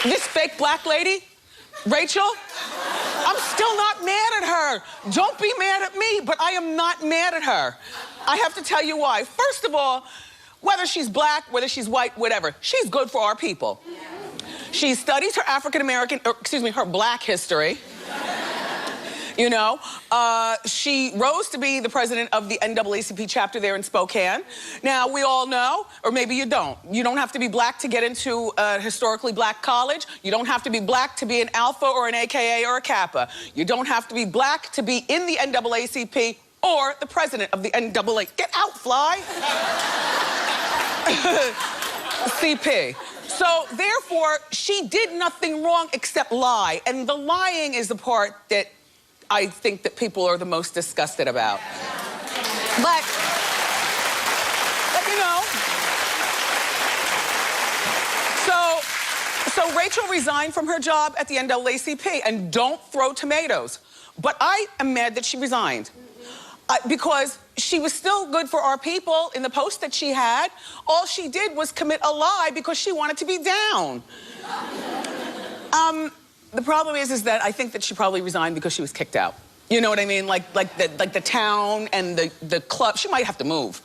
This fake black lady, Rachel, I'm still not mad at her. Don't be mad at me, but I am not mad at her. I have to tell you why. First of all, whether she's black, whether she's white, whatever, she's good for our people. She studies her her black history. You know, she rose to be the president of the NAACP chapter there in Spokane. Now, we all know, or maybe you don't have to be black to get into a historically black college. You don't have to be black to be an Alpha or an AKA or a Kappa. You don't have to be black to be in the NAACP or the president of the NAA. Get out, fly. CP. So, therefore, she did nothing wrong except lie. And the lying is the part that I think that people are the most disgusted about. But you know, so Rachel resigned from her job at the NAACP, and don't throw tomatoes. But I am mad that she resigned. Because she was still good for our people in the post that she had. All she did was commit a lie because she wanted to be down. The problem is that I think that she probably resigned because she was kicked out. You know what I mean? Like the town and the club. She might have to move.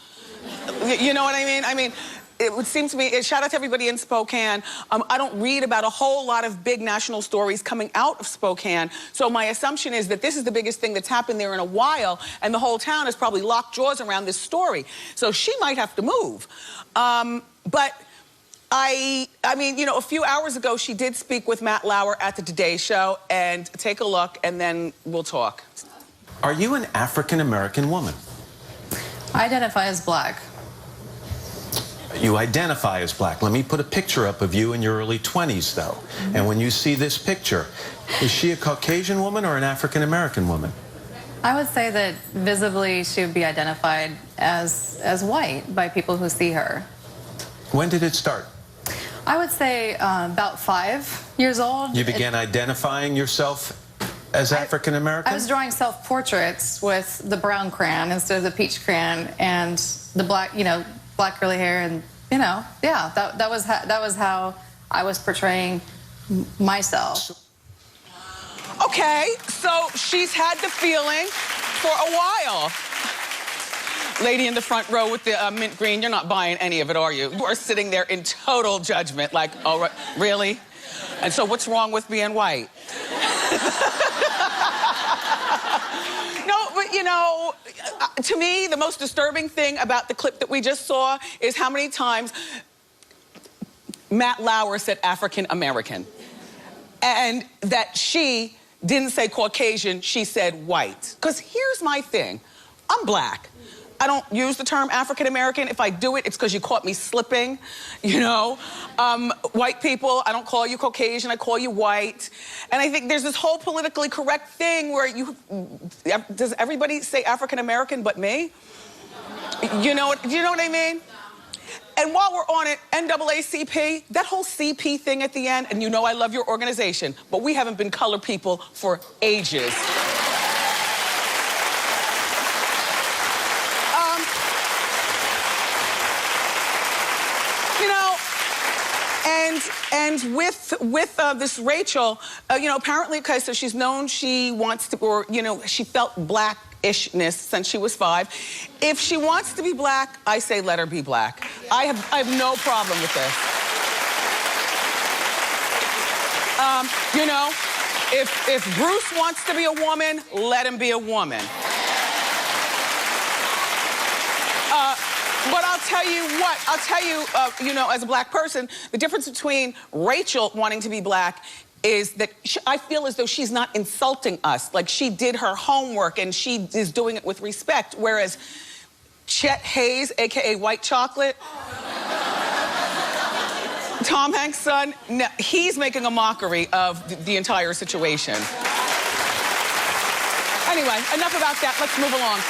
You know what I mean? I mean, it would seem to me, shout out to everybody in Spokane. I don't read about a whole lot of big national stories coming out of Spokane. So my assumption is that this is the biggest thing that's happened there in a while, and the whole town has probably locked jaws around this story. So she might have to move. But I mean, you know, a few hours ago, she did speak with Matt Lauer at the Today Show, and take a look, and then we'll talk. Are you an African-American woman? I identify as black. You identify as black. Let me put a picture up of you in your early 20s, though. And when you see this picture, is she a Caucasian woman or an African-American woman? I would say that visibly she would be identified as white by people who see her. When did it start? I would say about 5 years old. You began identifying yourself as African-American? I was drawing self-portraits with the brown crayon instead of the peach crayon, and the black, you know, black curly hair, and, you know, yeah, that was how I was portraying myself. Okay, so she's had the feeling for a while. Lady in the front row with the mint green, you're not buying any of it, are you? You are sitting there in total judgment, like, oh, really? And so what's wrong with being white? No, but you know, to me, the most disturbing thing about the clip that we just saw is how many times Matt Lauer said African American. And that she didn't say Caucasian, she said white. Because here's my thing, I'm black. I don't use the term African American. If I do it, it's because you caught me slipping, you know? White people, I don't call you Caucasian, I call you white. And I think there's this whole politically correct thing where does everybody say African American but me? You know what I mean? And while we're on it, NAACP, that whole CP thing at the end, and you know I love your organization, but we haven't been colored people for ages. And with this Rachel, you know, apparently, okay, so she's known she wants to, or, you know, she felt black-ishness since she was 5. If she wants to be black, I say let her be black. I have no problem with this. You know, if Bruce wants to be a woman, let him be a woman. But I'll tell you what, you know, as a black person, the difference between Rachel wanting to be black is that I feel as though she's not insulting us. Like, she did her homework and she is doing it with respect, whereas Chet Hayes, AKA White Chocolate, Tom Hanks' son, no, he's making a mockery of the entire situation. Anyway, enough about that. Let's move along.